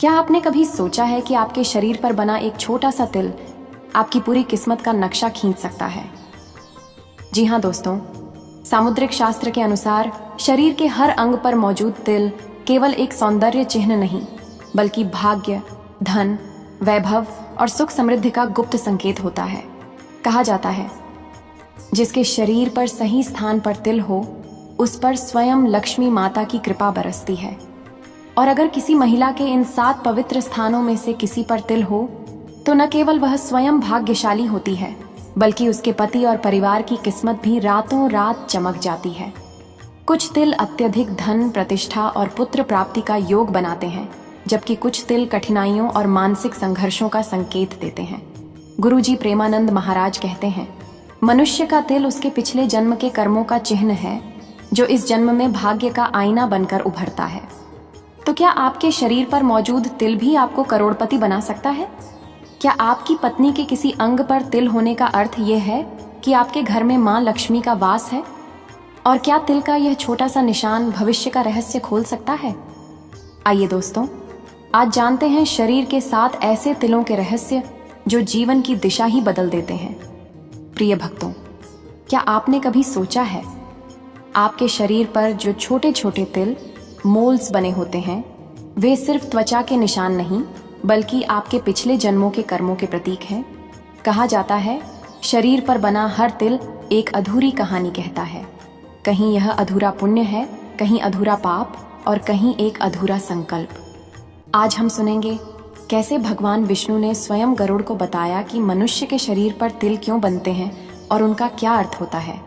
क्या आपने कभी सोचा है कि आपके शरीर पर बना एक छोटा सा तिल आपकी पूरी किस्मत का नक्शा खींच सकता है? जी हाँ दोस्तों, सामुद्रिक शास्त्र के अनुसार शरीर के हर अंग पर मौजूद तिल केवल एक सौंदर्य चिन्ह नहीं, बल्कि भाग्य, धन, वैभव और सुख समृद्धि का गुप्त संकेत होता है। कहा जाता है, जिसके शरीर पर सही स्थान पर तिल हो, उस पर स्वयं लक्ष्मी माता की कृपा बरसती है। और अगर किसी महिला के इन 7 पवित्र स्थानों में से किसी पर तिल हो, तो न केवल वह स्वयं भाग्यशाली होती है, बल्कि उसके पति और परिवार की किस्मत भी रातों रात चमक जाती है। कुछ तिल अत्यधिक धन, प्रतिष्ठा और पुत्र प्राप्ति का योग बनाते हैं, जबकि कुछ तिल कठिनाइयों और मानसिक संघर्षों का संकेत देते हैं। गुरुजी प्रेमानंद महाराज कहते हैं, मनुष्य का तिल उसके पिछले जन्म के कर्मों का चिन्ह है, जो इस जन्म में भाग्य का आईना बनकर उभरता है। तो क्या आपके शरीर पर मौजूद तिल भी आपको करोड़पति बना सकता है? क्या आपकी पत्नी के किसी अंग पर तिल होने का अर्थ यह है कि आपके घर में मां लक्ष्मी का वास है? और क्या तिल का यह छोटा सा निशान भविष्य का रहस्य खोल सकता है? आइए दोस्तों, आज जानते हैं शरीर के 7 ऐसे तिलों के रहस्य जो जीवन की दिशा ही बदल देते हैं। प्रिय भक्तों, क्या आपने कभी सोचा है, आपके शरीर पर जो छोटे छोटे तिल मोल्स बने होते हैं, वे सिर्फ त्वचा के निशान नहीं, बल्कि आपके पिछले जन्मों के कर्मों के प्रतीक हैं। कहा जाता है, शरीर पर बना हर तिल एक अधूरी कहानी कहता है। कहीं यह अधूरा पुण्य है, कहीं अधूरा पाप और कहीं एक अधूरा संकल्प। आज हम सुनेंगे कैसे भगवान विष्णु ने स्वयं गरुड़ को बताया कि मनुष्य के शरीर पर तिल क्यों बनते हैं और उनका क्या अर्थ होता है।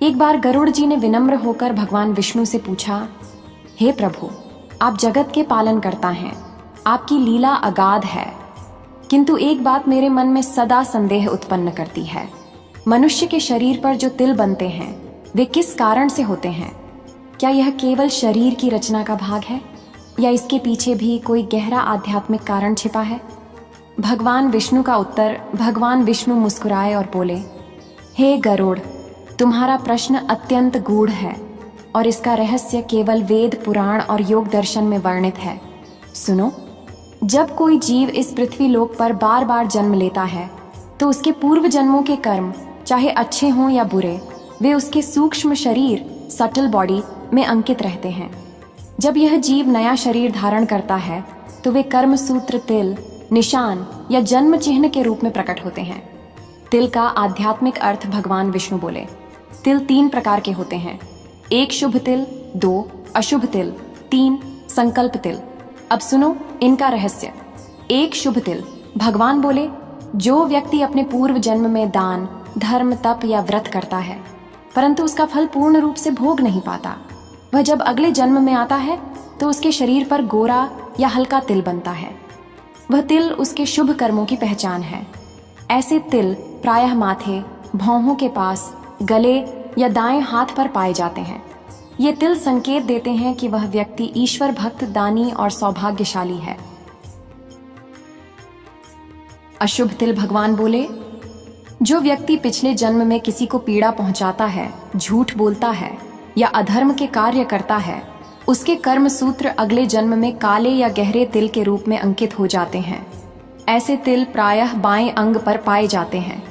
एक बार गरुड़ जी ने विनम्र होकर भगवान विष्णु से पूछा, हे प्रभु, आप जगत के पालनकर्ता हैं, आपकी लीला अगाध है, किंतु एक बात मेरे मन में सदा संदेह उत्पन्न करती है। मनुष्य के शरीर पर जो तिल बनते हैं, वे किस कारण से होते हैं? क्या यह केवल शरीर की रचना का भाग है, या इसके पीछे भी कोई गहरा आध्यात्मिक कारण छिपा है? भगवान विष्णु का उत्तर, भगवान विष्णु मुस्कुराए और बोले, हे गरुड़, तुम्हारा प्रश्न अत्यंत गूढ़ है और इसका रहस्य केवल वेद, पुराण और योग दर्शन में वर्णित है। सुनो, जब कोई जीव इस पृथ्वी लोक पर बार बार जन्म लेता है, तो उसके पूर्व जन्मों के कर्म, चाहे अच्छे हों या बुरे, वे उसके सूक्ष्म शरीर, सटल बॉडी में अंकित रहते हैं। जब यह जीव नया शरीर धारण करता है, तो वे कर्म सूत्र, तिल, निशान या जन्म चिन्ह के रूप में प्रकट होते हैं। तिल का आध्यात्मिक अर्थ भगवान विष्णु बोले, तिल 3 प्रकार के होते हैं। 1 शुभ तिल, 2 अशुभ तिल, 3 संकल्प तिल। अब सुनो इनका रहस्य। 1 शुभ तिल, भगवान बोले, जो व्यक्ति अपने पूर्व जन्म में दान, धर्म, तप या व्रत करता है, परंतु उसका फल पूर्ण रूप से भोग नहीं पाता, वह जब अगले जन्म में आता है तो उसके शरीर पर गोरा या हल्का तिल बनता है। वह तिल उसके शुभ कर्मों की पहचान है। ऐसे तिल प्रायः माथे, भौहों के पास, गले या दाएं हाथ पर पाए जाते हैं। ये तिल संकेत देते हैं कि वह व्यक्ति ईश्वर भक्त, दानी और सौभाग्यशाली है। अशुभ तिल, भगवान बोले, जो व्यक्ति पिछले जन्म में किसी को पीड़ा पहुंचाता है, झूठ बोलता है या अधर्म के कार्य करता है, उसके कर्म सूत्र अगले जन्म में काले या गहरे तिल के रूप में अंकित हो जाते हैं। ऐसे तिल प्रायः बाएं अंग पर पाए जाते हैं।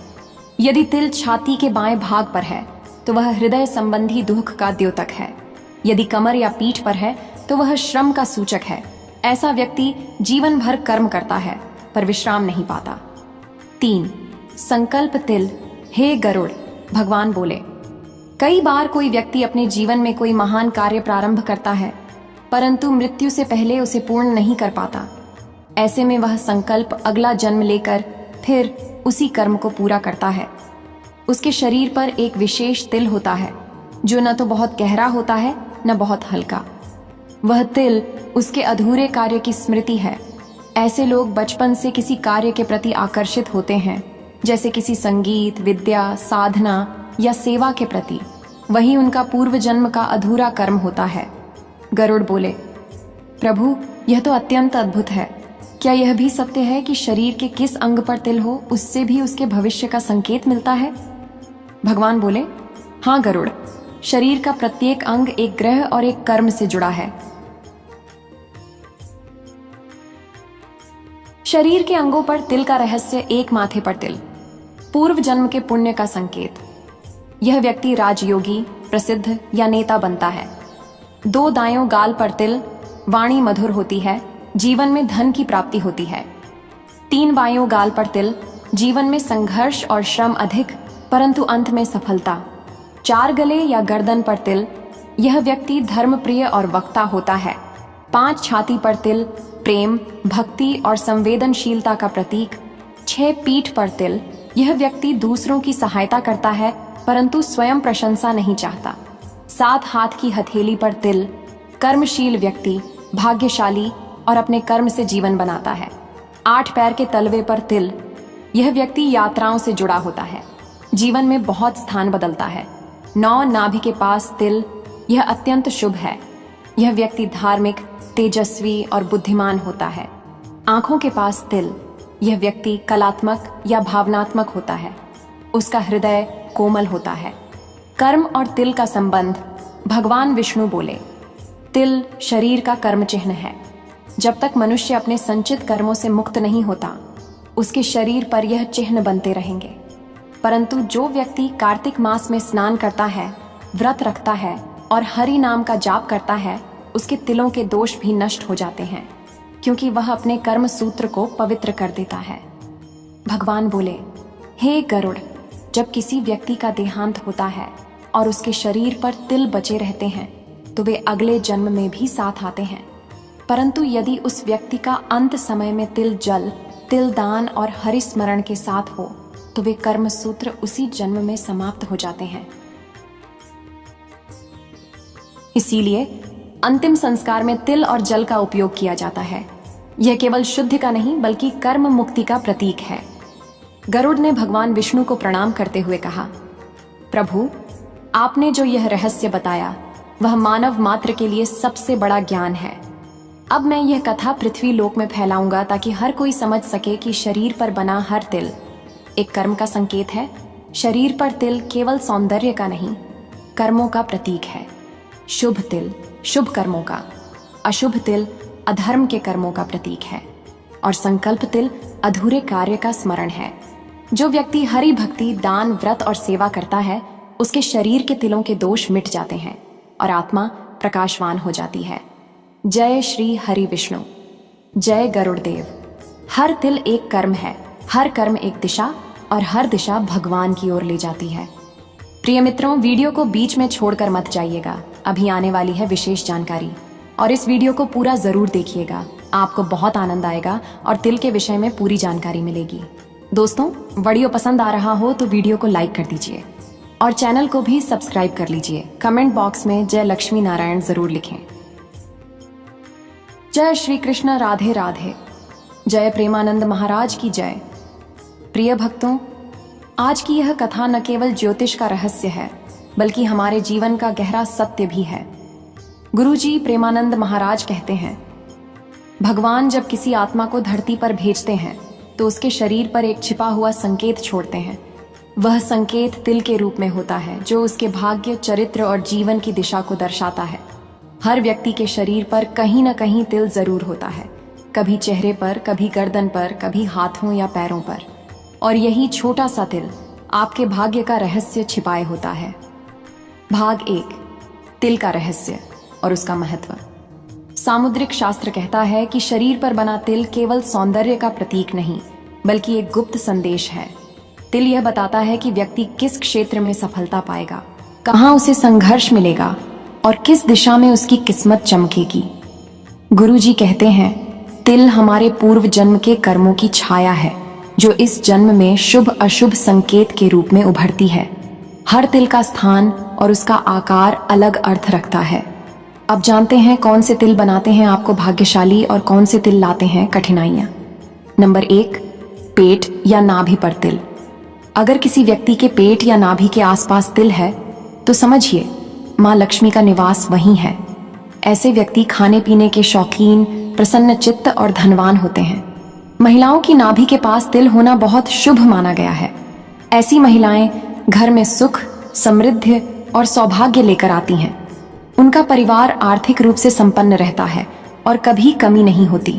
यदि तिल छाती के बाएं भाग पर है, तो वह हृदय संबंधी दुख का द्योतक है। यदि कमर या पीठ पर है, तो वह श्रम का सूचक है। ऐसा व्यक्ति जीवन भर कर्म करता है, पर विश्राम नहीं पाता। 3 संकल्प तिल, हे गरुड़, भगवान बोले, कई बार कोई व्यक्ति अपने जीवन में कोई महान कार्य प्रारंभ करता है, परंतु मृत्यु से पहले उसे पूर्ण नहीं कर पाता। ऐसे में वह संकल्प अगला जन्म लेकर फिर उसी कर्म को पूरा करता है। उसके शरीर पर एक विशेष तिल होता है, जो न तो बहुत गहरा होता है, न बहुत हल्का। वह तिल उसके अधूरे कार्य की स्मृति है। ऐसे लोग बचपन से किसी कार्य के प्रति आकर्षित होते हैं, जैसे किसी संगीत, विद्या, साधना या सेवा के प्रति। वही उनका पूर्व जन्म का अधूरा कर्म होता है। गरुड़ बोले, प्रभु, यह तो अत्यंत अद्भुत है। क्या यह भी सत्य है कि शरीर के किस अंग पर तिल हो, उससे भी उसके भविष्य का संकेत मिलता है? भगवान बोले, हाँ गरुड़, शरीर का प्रत्येक अंग एक ग्रह और एक कर्म से जुड़ा है। शरीर के अंगों पर तिल का रहस्य। एक माथे पर तिल, पूर्व जन्म के पुण्य का संकेत। यह व्यक्ति राजयोगी, प्रसिद्ध या नेता बनता है। 2 दाएं गाल पर तिल, वाणी मधुर होती है, जीवन में धन की प्राप्ति होती है। 3 बाएं गाल पर तिल, जीवन में संघर्ष और श्रम अधिक, परंतु अंत में सफलता। 4 गले या गर्दन पर तिल, यह व्यक्ति धर्मप्रिय और वक्ता होता है। 5 छाती पर तिल, प्रेम, भक्ति और संवेदनशीलता का प्रतीक। 6 पीठ पर तिल, यह व्यक्ति दूसरों की सहायता करता है परंतु स्वयं प्रशंसा नहीं चाहता। 7 हाथ की हथेली पर तिल, कर्मशील व्यक्ति, भाग्यशाली और अपने कर्म से जीवन बनाता है। 8 पैर के तलवे पर तिल, यह व्यक्ति यात्राओं से जुड़ा होता है, जीवन में बहुत स्थान बदलता है। 9 नाभि के पास तिल, यह अत्यंत शुभ है। यह व्यक्ति धार्मिक, तेजस्वी और बुद्धिमान होता है। आंखों के पास तिल, यह व्यक्ति कलात्मक या भावनात्मक होता है। उसका हृदय कोमल होता है। कर्म और तिल का संबंध। भगवान विष्णु बोले, तिल शरीर का कर्म चिन्ह है। जब तक मनुष्य अपने संचित कर्मों से मुक्त नहीं होता, उसके शरीर पर यह चिन्ह बनते रहेंगे। परंतु जो व्यक्ति कार्तिक मास में स्नान करता है, व्रत रखता है और हरि नाम का जाप करता है, उसके तिलों के दोष भी नष्ट हो जाते हैं, क्योंकि वह अपने कर्म सूत्र को पवित्र कर देता है। भगवान बोले, हे गरुड़, जब किसी व्यक्ति का देहांत होता है और उसके शरीर पर तिल बचे रहते हैं तो वे अगले जन्म में भी साथ आते हैं। परंतु यदि उस व्यक्ति का अंत समय में तिल जल, तिल दान और हरि स्मरण के साथ हो तो वे कर्म सूत्र उसी जन्म में समाप्त हो जाते हैं। इसीलिए अंतिम संस्कार में तिल और जल का उपयोग किया जाता है। यह केवल शुद्धि का नहीं बल्कि कर्म मुक्ति का प्रतीक है। गरुड़ ने भगवान विष्णु को प्रणाम करते हुए कहा, प्रभु, आपने जो यह रहस्य बताया वह मानव मात्र के लिए सबसे बड़ा ज्ञान है। अब मैं यह कथा पृथ्वी लोक में फैलाऊंगा ताकि हर कोई समझ सके कि शरीर पर बना हर तिल एक कर्म का संकेत है। शरीर पर तिल केवल सौंदर्य का नहीं, कर्मों का प्रतीक है। शुभ तिल शुभ कर्मों का, अशुभ तिल अधर्म के कर्मों का प्रतीक है और संकल्प तिल अधूरे कार्य का स्मरण है। जो व्यक्ति हरि भक्ति, दान, व्रत और सेवा करता है, उसके शरीर के तिलों के दोष मिट जाते हैं और आत्मा प्रकाशवान हो जाती है। जय श्री हरि विष्णु, जय गरुड़ देव। हर तिल एक कर्म है, हर कर्म एक दिशा और हर दिशा भगवान की ओर ले जाती है। प्रिय मित्रों, वीडियो को बीच में छोड़कर मत जाइएगा, अभी आने वाली है विशेष जानकारी और इस वीडियो को पूरा जरूर देखिएगा। आपको बहुत आनंद आएगा और तिल के विषय में पूरी जानकारी मिलेगी। दोस्तों, वीडियो पसंद आ रहा हो तो वीडियो को लाइक कर दीजिए और चैनल को भी सब्सक्राइब कर लीजिए। कमेंट बॉक्स में जय लक्ष्मी नारायण जरूर लिखें। जय श्री कृष्ण, राधे राधे। जय प्रेमानंद महाराज की जय। प्रिय भक्तों, आज की यह कथा न केवल ज्योतिष का रहस्य है बल्कि हमारे जीवन का गहरा सत्य भी है। गुरुजी प्रेमानंद महाराज कहते हैं, भगवान जब किसी आत्मा को धरती पर भेजते हैं तो उसके शरीर पर एक छिपा हुआ संकेत छोड़ते हैं। वह संकेत तिल के रूप में होता है जो उसके भाग्य, चरित्र और जीवन की दिशा को दर्शाता है। हर व्यक्ति के शरीर पर कहीं न कहीं तिल जरूर होता है, कभी चेहरे पर, कभी गर्दन पर, कभी हाथों या पैरों पर। और यही छोटा सा तिल आपके भाग्य का रहस्य छिपाए होता है। भाग 1, तिल का रहस्य और उसका महत्व। सामुद्रिक शास्त्र कहता है कि शरीर पर बना तिल केवल सौंदर्य का प्रतीक नहीं बल्कि एक गुप्त संदेश है। तिल यह बताता है कि व्यक्ति किस क्षेत्र में सफलता पाएगा, कहाँ उसे संघर्ष मिलेगा और किस दिशा में उसकी किस्मत चमकेगी। गुरुजी कहते हैं, तिल हमारे पूर्व जन्म के कर्मों की छाया है जो इस जन्म में शुभ अशुभ संकेत के रूप में उभरती है। हर तिल का स्थान और उसका आकार अलग अर्थ रखता है। अब जानते हैं कौन से तिल बनाते हैं आपको भाग्यशाली और कौन से तिल लाते हैं कठिनाइयां। नंबर 1, पेट या नाभि पर तिल। अगर किसी व्यक्ति के पेट या नाभि के आसपास तिल है तो समझिए माँ लक्ष्मी का निवास वहीं है। ऐसे व्यक्ति खाने पीने के शौकीन, प्रसन्न चित्त और धनवान होते हैं। महिलाओं की नाभि के पास तिल होना बहुत शुभ माना गया है। ऐसी महिलाएं घर में सुख, समृद्धि और सौभाग्य लेकर आती हैं। उनका परिवार आर्थिक रूप से संपन्न रहता है और कभी कमी नहीं होती।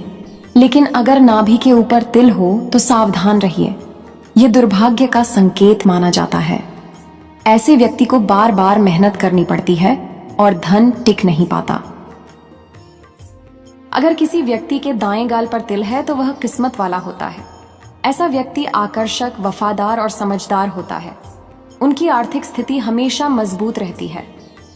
लेकिन अगर नाभि के ऊपर तिल हो तो सावधान रहिए, यह दुर्भाग्य का संकेत माना जाता है। ऐसे व्यक्ति को बार बार मेहनत करनी पड़ती है और धन टिक नहीं पाता। अगर किसी व्यक्ति के दाएं गाल पर तिल है तो वह किस्मत वाला होता है। ऐसा व्यक्ति आकर्षक, वफादार और समझदार होता है। उनकी आर्थिक स्थिति हमेशा मजबूत रहती है।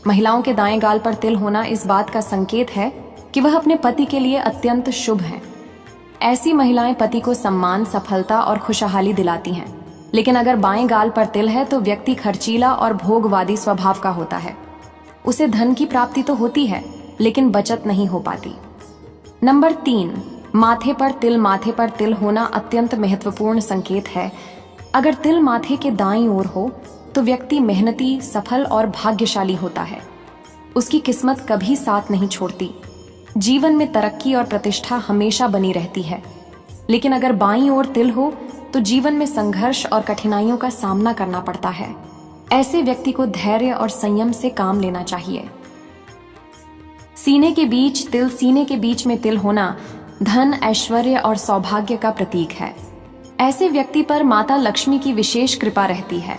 महिलाओं के दाएं गाल पर तिल होना इस बात का संकेत है कि वह अपने पति के लिए अत्यंत शुभ हैं। ऐसी महिलाएं पति को सम्मान, सफलता और खुशहाली दिलाती हैं। लेकिन अगर बाएं गाल पर तिल है तो व्यक्ति खर्चीला और भोगवादी स्वभाव का होता है। उसे धन की प्राप्ति तो होती है लेकिन बचत नहीं हो पाती। नंबर 3, माथे पर तिल। माथे पर तिल होना अत्यंत महत्वपूर्ण संकेत है। अगर तिल माथे के दाईं ओर हो तो व्यक्ति मेहनती, सफल और भाग्यशाली होता है। उसकी किस्मत कभी साथ नहीं छोड़ती। जीवन में तरक्की और प्रतिष्ठा हमेशा बनी रहती है। लेकिन अगर बाईं ओर तिल हो तो जीवन में संघर्ष और कठिनाइयों का सामना करना पड़ता है। ऐसे व्यक्ति को धैर्य और संयम से काम लेना चाहिए। सीने के बीच तिल। सीने के बीच में तिल होना धन, ऐश्वर्य और सौभाग्य का प्रतीक है। ऐसे व्यक्ति पर माता लक्ष्मी की विशेष कृपा रहती है।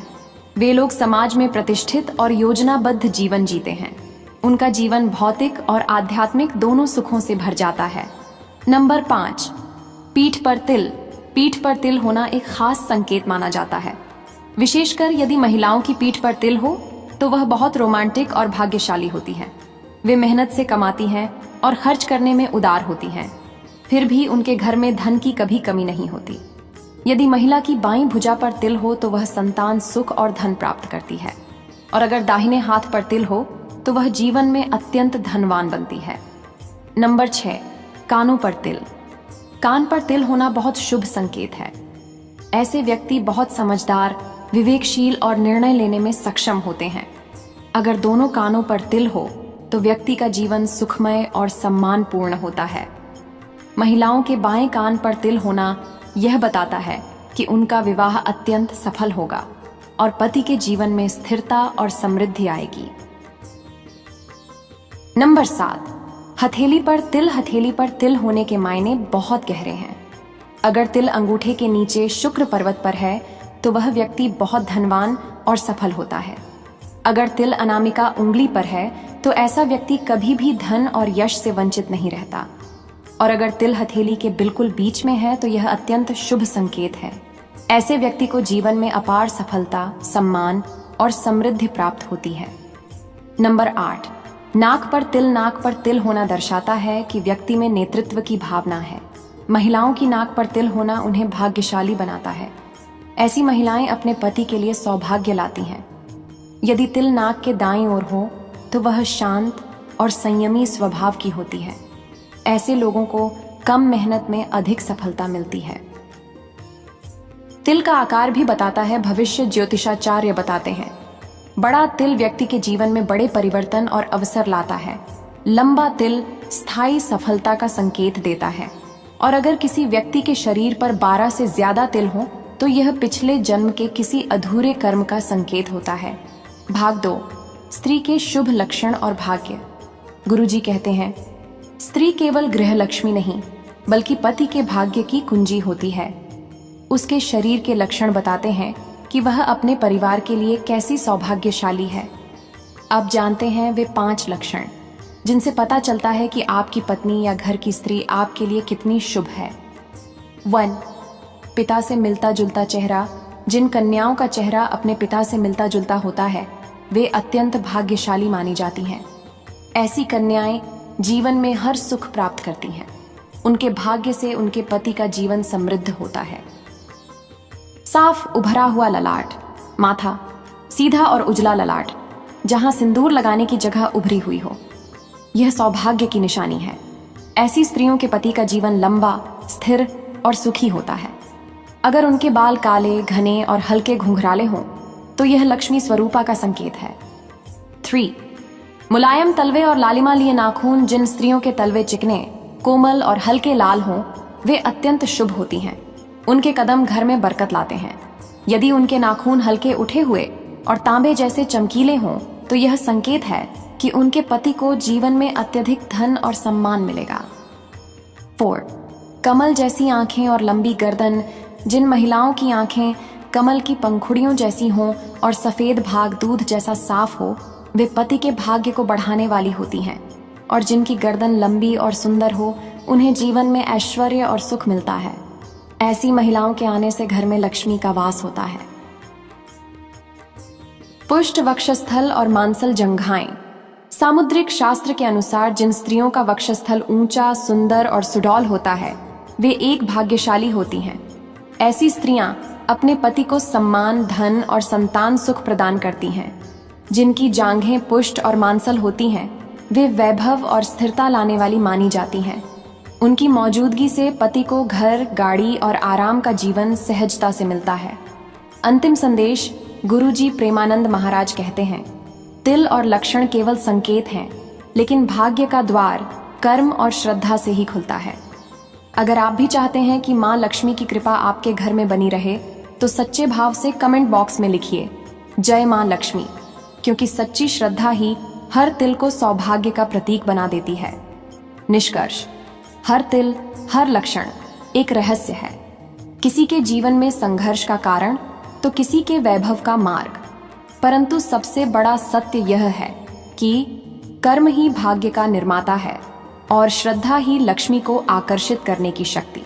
वे लोग समाज में प्रतिष्ठित और योजनाबद्ध जीवन जीते हैं। उनका जीवन भौतिक और आध्यात्मिक दोनों सुखों से भर जाता है। नंबर 5, पीठ पर तिल। पीठ पर तिल होना एक खास संकेत माना जाता है। विशेषकर यदि महिलाओं की पीठ पर तिल हो तो वह बहुत रोमांटिक और भाग्यशाली होती हैं। वे मेहनत से कमाती हैं और खर्च करने में उदार होती हैं। फिर भी उनके घर में धन की कभी कमी नहीं होती। यदि महिला की बाईं भुजा पर तिल हो तो वह संतान, सुख और धन प्राप्त करती है। और अगर दाहिने हाथ पर तिल हो तो वह जीवन में अत्यंत धनवान बनती है। नंबर 6, कानों पर तिल। कान पर तिल होना बहुत शुभ संकेत है। ऐसे व्यक्ति बहुत समझदार, विवेकशील और निर्णय लेने में सक्षम होते हैं। अगर दोनों कानों पर तिल हो तो व्यक्ति का जीवन सुखमय और सम्मानपूर्ण होता है। महिलाओं के बाएं कान पर तिल होना यह बताता है कि उनका विवाह अत्यंत सफल होगा और पति के जीवन में स्थिरता और समृद्धि आएगी। नंबर 7, हथेली पर तिल। हथेली पर तिल होने के मायने बहुत गहरे हैं। अगर तिल अंगूठे के नीचे शुक्र पर्वत पर है तो वह व्यक्ति बहुत धनवान और सफल होता है। अगर तिल अनामिका उंगली पर है तो ऐसा व्यक्ति कभी भी धन और यश से वंचित नहीं रहता। और अगर तिल हथेली के बिल्कुल बीच में है तो यह अत्यंत शुभ संकेत है। ऐसे व्यक्ति को जीवन में अपार सफलता, सम्मान और समृद्धि प्राप्त होती है। नंबर 8, नाक पर तिल। नाक पर तिल होना दर्शाता है कि व्यक्ति में नेतृत्व की भावना है। महिलाओं की नाक पर तिल होना उन्हें भाग्यशाली बनाता है। ऐसी महिलाएं अपने पति के लिए सौभाग्य लाती हैं। यदि तिल नाक के दाईं ओर हो तो वह शांत और संयमी स्वभाव की होती है। ऐसे लोगों को कम मेहनत में अधिक सफलता मिलती है। तिल का आकार भी बताता है। भविष्य ज्योतिषाचार्य बताते हैं बड़ा तिल व्यक्ति के जीवन में बड़े परिवर्तन और अवसर लाता है। लंबा तिल स्थायी सफलता का संकेत देता है। और अगर किसी व्यक्ति के शरीर पर 12 से ज्यादा तिल हो तो यह पिछले जन्म के किसी अधूरे कर्म का संकेत होता है। भाग 2, स्त्री के शुभ लक्षण और भाग्य। गुरुजी कहते हैं, स्त्री केवल गृह लक्ष्मी नहीं बल्कि पति के भाग्य की कुंजी होती है। उसके शरीर के लक्षण बताते हैं कि वह अपने परिवार के लिए कैसी सौभाग्यशाली है। अब जानते हैं वे 5 लक्षण जिनसे पता चलता है कि आपकी पत्नी या घर की स्त्री आपके लिए कितनी शुभ है। 1, पिता से मिलता जुलता चेहरा। जिन कन्याओं का चेहरा अपने पिता से मिलता जुलता होता है वे अत्यंत भाग्यशाली मानी जाती हैं। ऐसी कन्याएं जीवन में हर सुख प्राप्त करती हैं। उनके भाग्य से उनके पति का जीवन समृद्ध होता है। साफ उभरा हुआ ललाट। माथा सीधा और उजला ललाट जहां सिंदूर लगाने की जगह उभरी हुई हो, यह सौभाग्य की निशानी है। ऐसी स्त्रियों के पति का जीवन लंबा, स्थिर और सुखी होता है। अगर उनके बाल काले, घने और हल्के घुंघराले हों तो यह लक्ष्मी स्वरूपा का संकेत है। 3, मुलायम तलवे और लालिमा लिए नाखून। जिन स्त्रियों के तलवे चिकने, कोमल और हल्के लाल हों वे अत्यंत शुभ होती हैं। उनके कदम घर में बरकत लाते हैं। यदि उनके नाखून हल्के उठे हुए और तांबे जैसे चमकीले हों तो यह संकेत है कि उनके पति को जीवन में अत्यधिक धन और सम्मान मिलेगा। 4, कमल जैसी आंखें और लंबी गर्दन, जिन महिलाओं की आंखें कमल की पंखुड़ियों जैसी हों और सफेद भाग दूध जैसा साफ हो, वे पति के भाग्य को बढ़ाने वाली होती हैं। और जिनकी गर्दन लंबी और सुंदर हो, उन्हें जीवन में ऐश्वर्य और सुख मिलता है। ऐसी महिलाओं के आने से घर में लक्ष्मी का वास होता है। पुष्ट वक्षस्थल और मांसल जंघाएं। सामुद्रिक शास्त्र के अनुसार जिन स्त्रियों का वक्षस्थल ऊंचा, सुंदर और सुडौल होता है, वे एक भाग्यशाली होती हैं। ऐसी स्त्रियां अपने पति को सम्मान, धन और संतान सुख प्रदान करती हैं। जिनकी जांघें पुष्ट और मांसल होती हैं, वे वैभव और स्थिरता लाने वाली मानी जाती हैं। उनकी मौजूदगी से पति को घर, गाड़ी और आराम का जीवन सहजता से मिलता है। अंतिम संदेश। गुरुजी प्रेमानंद महाराज कहते हैं, तिल और लक्षण केवल संकेत हैं, लेकिन भाग्य का द्वार कर्म और श्रद्धा से ही खुलता है। अगर आप भी चाहते हैं कि माँ लक्ष्मी की कृपा आपके घर में बनी रहे, तो सच्चे भाव से कमेंट बॉक्स में लिखिए जय माँ लक्ष्मी, क्योंकि सच्ची श्रद्धा ही हर तिल को सौभाग्य का प्रतीक बना देती है। निष्कर्ष। हर तिल, हर लक्षण एक रहस्य है। किसी के जीवन में संघर्ष का कारण, तो किसी के वैभव का मार्ग। परंतु सबसे बड़ा सत्य यह है कि कर्म ही भाग्य का निर्माता है और श्रद्धा ही लक्ष्मी को आकर्षित करने की शक्ति।